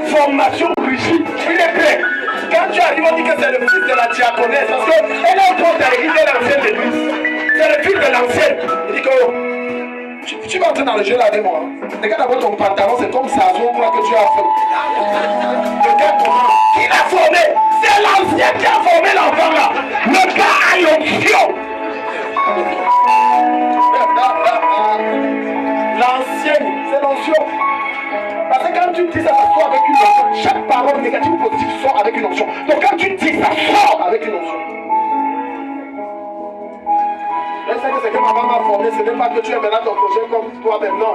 Formation rigide. Il est prêt. Quand tu arrives, on dit que c'est le fils de la diaconesse. Parce qu'elle est au port de l'église, elle est l'ancienne l'église. C'est le fils de l'ancienne. Il dit que tu vas entrer dans le jeu là avec moi. Regarde d'abord ton pantalon, c'est comme ça, je crois que tu as fait. Regarde comment. Qui l'a formé? C'est l'ancien qui a formé l'enfant là. Le gars a l'onction. L'ancienne, c'est l'onction. Parce que quand tu dis ça, ça sort avec une onction. Chaque parole négative ou positive sort avec une onction. Donc quand tu dis ça sort avec une onction. Je sais que c'est que maman m'a formé, ce n'est pas que tu es maintenant ton projet comme toi-même, non.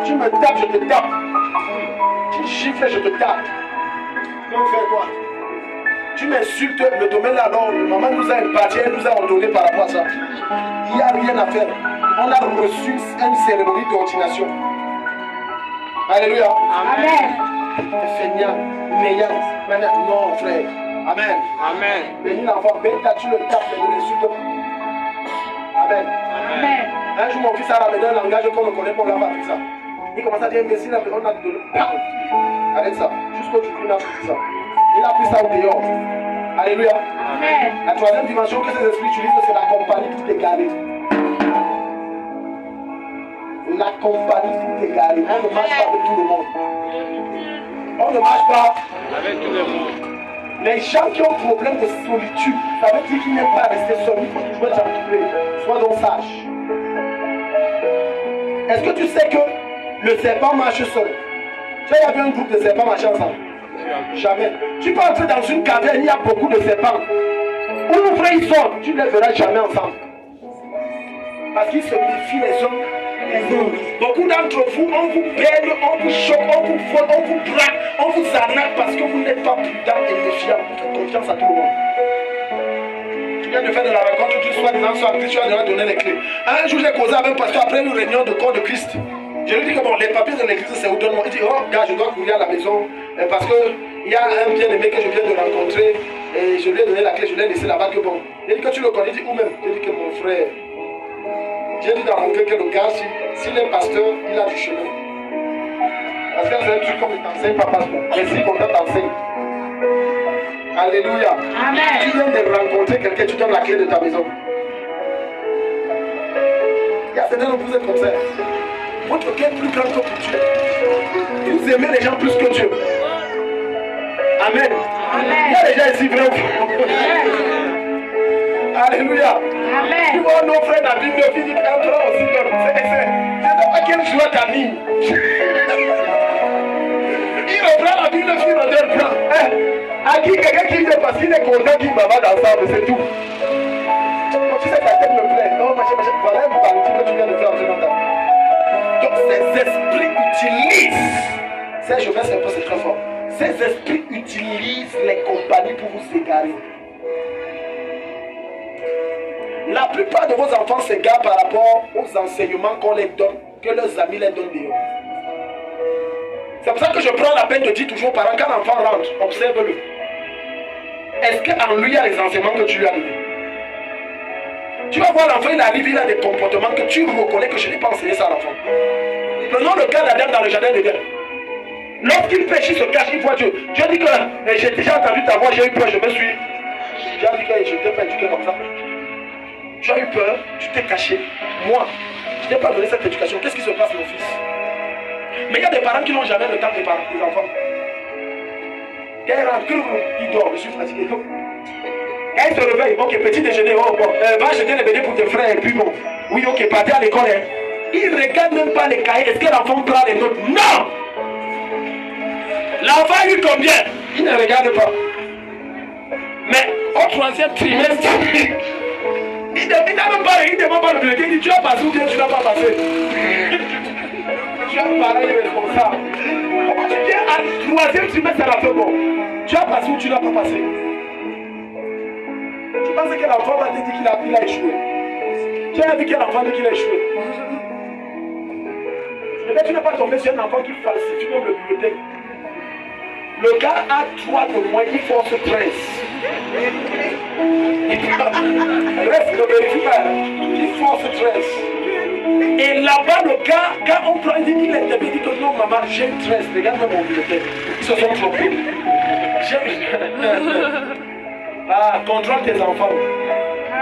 Tu me tapes, je te tape. Tu gifles, je te tape. Donc fais quoi? Tu m'insultes le domaine là, non. Maman nous a imparti, elle nous a ordonné par rapport à ça. Il n'y a rien à faire. On a reçu une cérémonie d'ordination. Alléluia. Amen. Feignant, meilleur. Non, frère. Amen. Amen. Bénis l'enfant, bénis tu le tapes, ne l'insulte. Amen. Amen. Un jour, mon fils a ramené un langage qu'on ne connaît pas, on l'a pas appris ça. Il commence à dire, mais si on a donné. Arrête ça. Jusqu'au jour où il a appris ça. Il a pris ça au dehors. Alléluia. Amen. La troisième dimension que ces esprits utilisent, c'est la compagnie tout égarée. La compagnie tout égarée. On ne marche pas avec tout le monde. On ne marche pas avec tout le monde. Les gens qui ont problème de solitude, ça veut dire qu'ils n'aiment pas rester seuls. Il faut toujours être entouré. Sois donc sage. Est-ce que tu sais que le serpent marche seul? Tu sais, il y avait un groupe de serpents marchant ensemble. Jamais. Tu peux entrer dans une caverne, il y a beaucoup de serpents. Ouvre, ils sortent, tu ne les verras jamais ensemble. Parce qu'ils se méfient les uns les autres. Beaucoup d'entre vous, on vous perd, on vous choque, on vous vole, on vous braque, on vous arnaque parce que vous n'êtes pas prudent et méfiant. Vous faites confiance à tout le monde. Tu viens de faire de la rencontre, tu sois disant, soit Christ, tu vas donner les clés. Un jour, j'ai causé avec un pasteur après une réunion de corps de Christ. Je lui ai dit que bon, les papiers de l'église, c'est où donne-moi. Il dit, oh, gars, je dois courir à la maison parce qu'il y a un bien-aimé que je viens de rencontrer et je lui ai donné la clé, je lui ai laissé là-bas que bon. Il dit que tu le connais, il dit où même? Il dit que mon frère. J'ai dit dans mon cœur que le gars, s'il est pasteur, il a du chemin. Parce que c'est un truc comme il t'enseigne, papa. Mais si qu'on t'enseigne. Alléluia. Amen. Tu viens de rencontrer quelqu'un, tu donnes la clé de ta maison. Il y a certains de vous êtes comme ça. Votre cœur est plus grand que pour Dieu. Vous aimez les gens plus que Dieu. Amen. Amen. Il y a des gens ici vraiment. Alléluia. Amen. Tu vois nos frères d'habits, nos filles, un prend aussi. Je ne sais pas quelle joie t'anime. Il reprend la Bible, le fille dans leur plan. À qui quelqu'un qui vient parce qu'il est content qu'il m'avade ensemble, c'est tout. Donc, tu sais que la tête me plaît. Non, voilà un bandit que tu viens de faire entrer dans ta vie. Donc ces esprits utilisent, c'est je baisse un peu, c'est très fort. Ces esprits utilisent les compagnies pour vous égarer. La plupart de vos enfants s'égarent par rapport aux enseignements qu'on les donne, que leurs amis les donnent dehors. C'est pour ça que je prends la peine de dire toujours aux parents, quand l'enfant rentre, observe-le. Est-ce qu'en lui il y a les enseignements que tu lui as donnés? Tu vas voir l'enfant, il arrive, il a des comportements que tu reconnais que je n'ai pas enseigné ça à l'enfant. Prenons le cas d'Adam dans le jardin d'Éden. Lorsqu'il pêche, il se cache, il voit Dieu. Dieu dit que j'ai déjà entendu ta voix, j'ai eu peur, je me suis. Dieu a dit que je t'ai pas éduqué comme ça. Tu as eu peur, tu t'es caché. Moi, je n'ai pas donné cette éducation. Qu'est-ce qui se passe, mon fils? Mais il y a des parents qui n'ont jamais le temps des enfants. Quand il rentre, il dort, je suis fatigué. Quand il se réveille, ok, petit déjeuner, oh bon, va acheter les bébés pour tes frères, et puis bon, oui, ok, partez à l'école. Hein. Il ne regarde même pas les cahiers. Est-ce que l'enfant prend les notes? Non! L'enfant a eu combien? Il ne regarde pas. Mais au troisième trimestre, il ne demande pas le bulletin. Il dit, tu as passé ou bien tu n'as pas passé? Tu as pareil responsable. Comment tu viens à troisième trimestre à la fin, bon, tu as passé ou tu n'as pas passé? Tu penses que l'enfant va te dire qu'il a échoué? Tu as vu quel enfant dit qu'il a échoué? Peut-être tu n'es pas tombé sur un enfant qui falsifie comme le bulletin. Le gars a 3 de moins, il force presse. Reste, ne vérifie pas. Il force presse. Et là-bas, le gars, quand on prend, il dit que non, maman, j'ai une tresse. Regarde mon bibliothèque. Ils se sont trompés. Ah, contrôle tes enfants.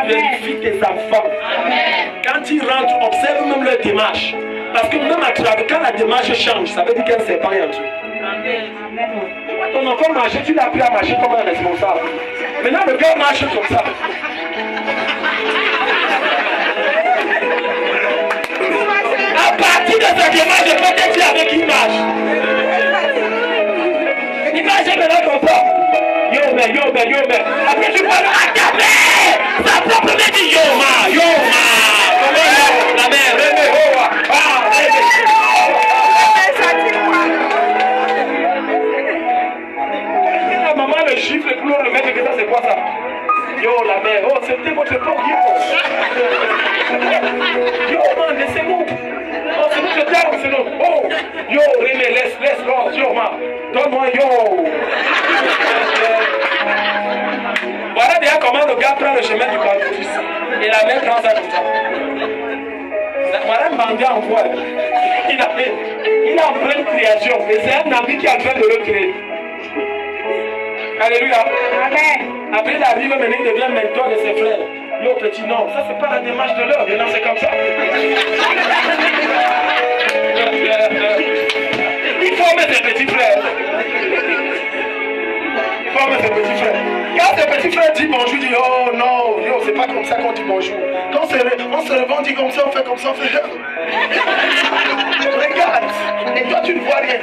Vérifie tes enfants. Amen. Quand ils rentrent, observe même leur démarche. Parce que même à travers, quand la démarche change, ça veut dire qu'elle s'est pas entre eux. Ton enfant marche, tu l'as appris à marcher comme un responsable. Maintenant, le gars marche comme ça. À partir de sa démarche, peut-être avec qui il marche. Il marche maintenant comme ça. Yo, mais. Après, tu parles à ta mère. Sa propre mère dit yo, ma. Comment yo, la mère, la maman le chiffre pour le mettre que ça, c'est quoi ça? Yo, la mère, oh, c'était votre porte, yo, man, laissez-nous. Oh, c'est notre terme, c'est notre. Oh, yo, Rémi, laisse, oh, yo, man, donne-moi, yo. Voilà déjà comment le gars prend le chemin du banquis. Et la mère prend ça comme ça. Voilà Manga en voile. Il a en pleine création. Et c'est un ami qui est en train de le créer. Alléluia. Amen. Après il arrive maintenant, il devient mentor de ses frères. Yo petit, non, ça c'est pas la démarche de l'heure. Maintenant c'est comme ça. Il forme ses petits frères. Quand tes petits frères disent bonjour, dis oh non, yo, c'est pas comme ça qu'on dit bonjour. Quand on se lève, on dit comme ça, on fait comme ça, on fait. Regarde, et toi tu ne vois rien.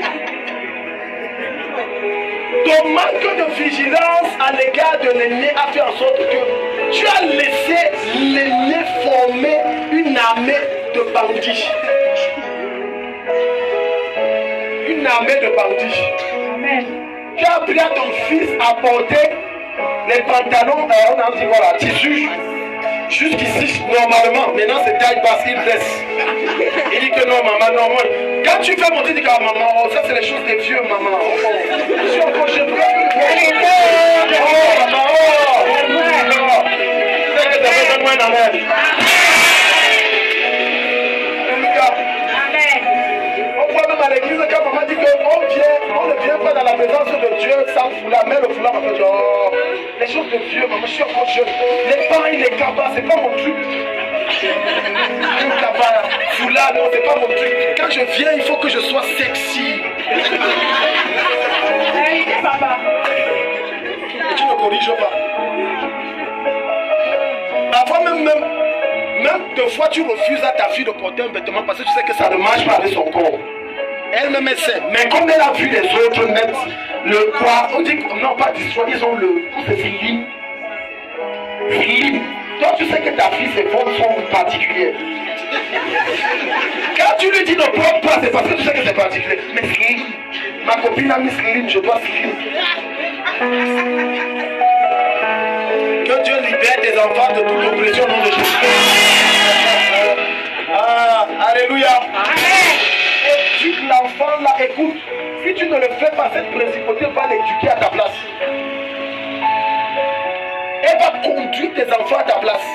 Ton manque de vigilance à l'égard de l'aîné a fait en sorte que tu as laissé l'aîné former une armée de bandits. Une armée de bandits. Amen. Tu as appris à ton fils à porter les pantalons, on a dit voilà, tissu, jusqu'ici, normalement. Maintenant, c'est taille basse, il baisse. Il dit que non, maman, non, moi. Quand tu fais monter, tu dis que maman, oh, ça c'est les choses des vieux, maman. Oh, je suis encore chez toi. Oh, maman, oh, c'est que ça fait de moins dans l'air. À l'église, quand maman dit qu'on ne vient pas dans la présence de Dieu sans foulard, mais le foulard m'a fait dire, oh, les choses de Dieu, maman, je suis encore jeune. Les pains, les cabas, c'est pas mon truc. Le cabas, foulard, non, c'est pas mon truc. Quand je viens, il faut que je sois sexy. Papa. Et tu ne corriges pas. Parfois même deux fois, tu refuses à ta fille de porter un vêtement parce que tu sais que ça ne marche pas avec son corps. Elle-même essaie. Mais comme elle a vu les autres mettre le quoi, on dit non pas d'histoire, ils ont le slim. Toi tu sais que ta fille ses formes sont particulières. Quand tu lui dis ne porte pas, c'est parce que tu sais que c'est particulier. Mais slim, ma copine a mis slim, je dois slim. Que Dieu libère tes enfants de toute oppression au nom de Jésus. Ah, alléluia. Amen. Éduque l'enfant là, écoute. Si tu ne le fais pas, cette principauté va l'éduquer à ta place. Elle va conduire tes enfants à ta place.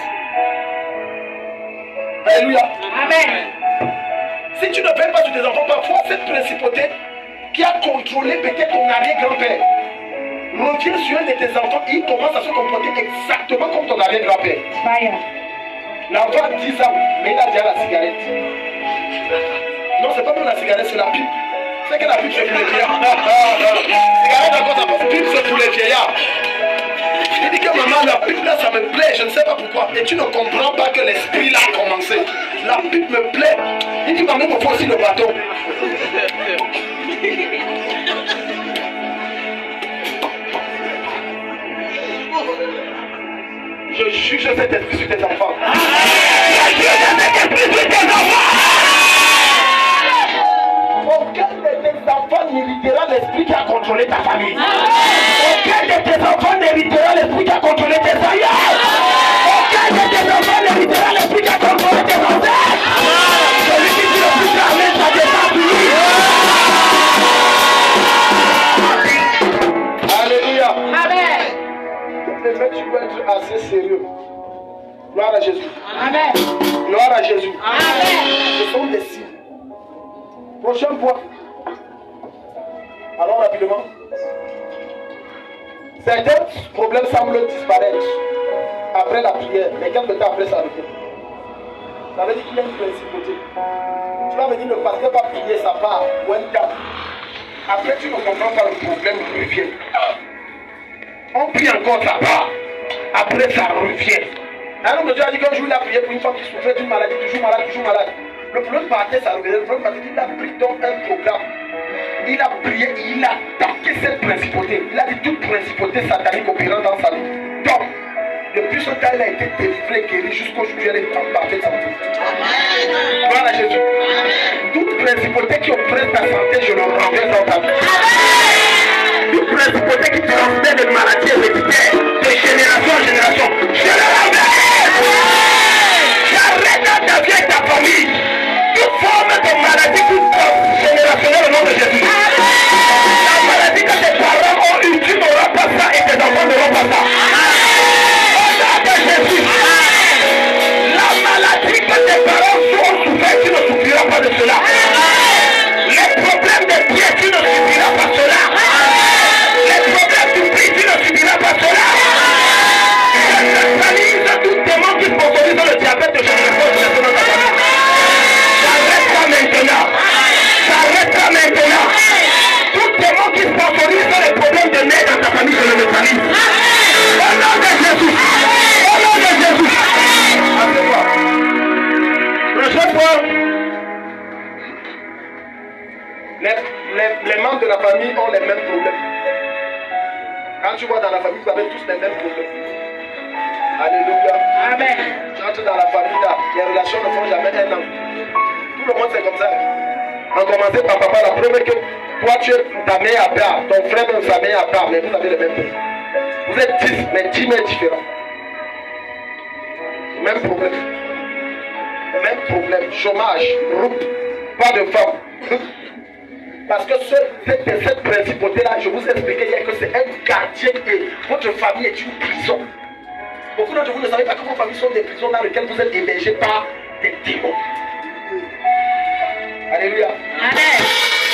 Alléluia. Amen. Si tu ne fais pas sur tes enfants, parfois cette principauté qui a contrôlé peut-être ton arrière-grand-père revient sur un de tes enfants, il commence à se comporter exactement comme ton arrière-grand-père. L'enfant a 10 ans, mais il a déjà la cigarette. Non, c'est pas même la cigarette, c'est la pipe. C'est que la pipe, c'est pour les vieillards. Cigarette, encore, ça passe. Pipe, c'est pour les vieillards. Il dit que maman, la pipe là, ça me plaît, je ne sais pas pourquoi. Et tu ne comprends pas que l'esprit là a commencé. La pipe me plaît. Il dit, maman, il me faut aussi le bâton. Je juge cet esprit sur tes enfants. Je juge cet esprit sur tes enfants. Aucun de tes enfants n'héritera l'esprit qui a contrôlé ta famille. Aucun de tes enfants n'héritera l'esprit qui a contrôlé tes aïeux. Aucun de tes enfants n'héritera l'esprit qui a contrôlé tes ancêtres. Celui qui dit le plus jamais, ça descend sur lui. Alléluia. Amen. Mais tu peux être assez sérieux. Gloire à Jésus. Amen. Gloire à Jésus. Amen. Ce sont des signes. Prochain point. Allons rapidement. Certains problèmes semblent disparaître après la prière, mais quelques temps après ça revient. Ça veut dire qu'il y a une principauté. Tu vas me dire, le pasteur va prier sa part ou un temps. Après, tu ne comprends pas le problème revient. On prie encore sa part. Après, ça revient. Un homme de Dieu a dit qu'un jour il a prié pour une femme qui souffrait d'une maladie, toujours malade, toujours malade. Le problème partait, ça revenait. Le problème partait, il a pris donc un programme. Il a prié, il a attaqué cette principauté. Il a dit toute principauté satanique opérant dans sa vie. Donc, depuis ce temps, il a été délivré, guéri jusqu'au jour où il est en parfaite santé. Gloire à Jésus. Toute principauté qui oppresse ta santé, je le renverse dans ta vie. Toute principauté qui transmet des maladies héréditaires de génération en génération, je le renverse. J'arrête dans ta vie et ta famille. Toute forme de maladie générationnelle au nom de Jésus. La maladie que tes parents ont eue, tu n'auras pas ça et tes enfants n'auront pas ça. Au nom de Jésus. La maladie que tes parents ont souffert, tu ne souffriras pas de cela. Les problèmes de pied, tu ne subiras pas cela. Les problèmes du prix, tu ne subiras pas cela. Je neutralise tout démon qui sponsorise le diabète de génération dans ta famille. S'arrête maintenant. S'arrête maintenant. Tout démon qui sponsorise les problèmes de nez dans ta famille, je le neutralise. Au nom de Jésus. Au nom de Jésus. Assieds-toi. Prochaine fois. Les membres de la famille ont les mêmes problèmes. Quand tu vois dans la famille, vous avez tous les mêmes problèmes. Alléluia. Amen. Tu entres dans la famille là, les relations ne font jamais un an. Tout le monde c'est comme ça. En commençant par papa, la preuve est que toi tu es ta mère à part, ton frère même sa mère à part, mais vous avez les mêmes problèmes. Vous êtes 10, mais 10 mères différents. Même problème. Même problème. Chômage, groupe, pas de femmes. Parce que cette principauté-là, je vous ai expliqué hier que c'est un gardien et votre famille est une prison. Beaucoup d'entre vous ne savez pas que vos familles sont des prisons dans lesquelles vous êtes hébergés par des démons. Alléluia. Amen.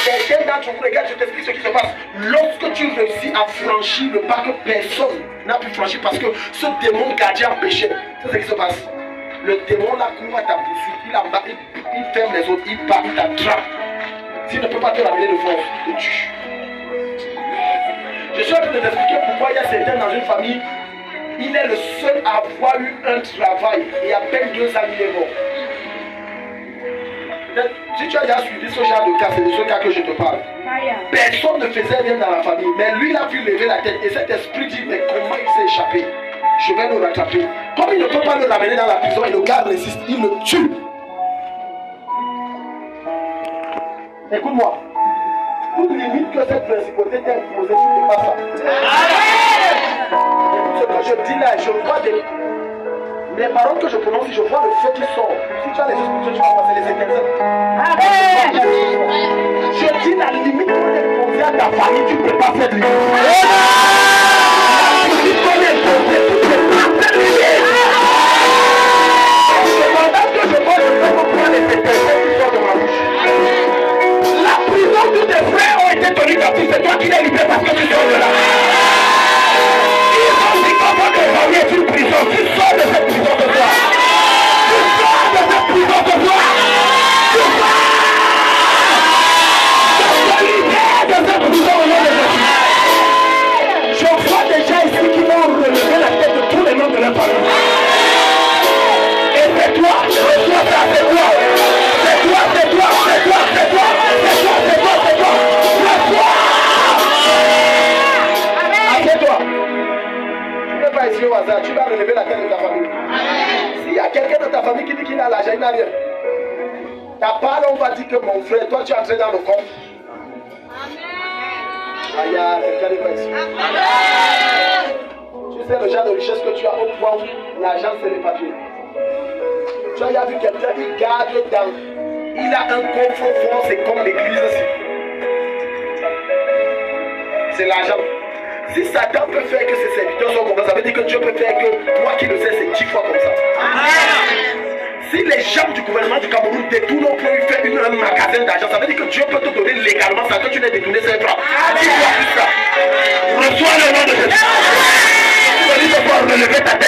Quelqu'un d'entre vous, regarde, je t'explique ce qui se passe. Lorsque tu réussis à franchir le pas que personne n'a pu franchir parce que ce démon gardien a péché, c'est ce qui se passe. Le démon là court à ta poursuite, il ferme les autres, il part, il t'attrape. S'il ne peut pas te ramener de force, il te tue. Je suis en train de t'expliquer pourquoi il y a certains dans une famille, il est le seul à avoir eu un travail et à peine 2 ans il est mort. Si tu as déjà suivi ce genre de cas, c'est de ce cas que je te parle. Personne ne faisait rien dans la famille, mais lui il a pu lever la tête et cet esprit dit mais comment il s'est échappé? Je vais le rattraper. Comme il ne peut pas le ramener dans la prison et le gars résiste, il le tue. Écoute-moi. Toute limite que cette principauté t'a imposée, tu ne pas ça. Écoute ce que je dis là, je vois les paroles que je prononce, je vois le feu qui sort. Si tu as les esprits, tu vas passer les étincelles. Je dis la limite qu'on est imposée à ta famille, tu ne peux pas faire de limite. La limite qu'on est imposée, tu ne peux pas faire de limite. Pendant que je vois, je peux comprendre les étincelles qui sortent de ma bouche. La prison de tes frères ont été tenus captifs, c'est toi qui les libères parce que tu sors de là. Ils ont dit comment de famille est une prison, tu sors de cette prison de toi. Tu sors de cette prison de toi. Tu sors. Je te libère de cette prison au nom de Jésus. Je vois déjà ici qui vont relever la tête de tous les membres de la famille. Et c'est toi, c'est toi, c'est toi. C'est toi, c'est toi, c'est toi, c'est toi. Assieds-toi. Tu ne peux pas ici au hasard, tu vas relever la tête de ta famille. S'il y a quelqu'un de ta famille qui dit qu'il a l'argent, il n'a rien. Ta parole, on va dire que mon frère, toi tu es entré dans le corps. Aïe, quelqu'un n'est pas ici. Tu sais le genre de richesse que tu as au point où l'argent c'est les papiers. Tu as déjà vu quelqu'un, il garde dans. Il a un coffre fort, c'est comme l'église ici. C'est l'argent. Si Satan peut faire que ses serviteurs soient comme ça, ça veut dire que Dieu peut faire que toi qui le sais, c'est 10 fois comme ça. Si les gens du gouvernement du Cameroun détournent pour faire un magasin d'argent, ça veut dire que Dieu peut te donner légalement ça, que tu n'aies détourné ses bras. 10 fois plus ça. Reçois le nom de Jésus. Tu vas dire ce soir, relevez ta tête.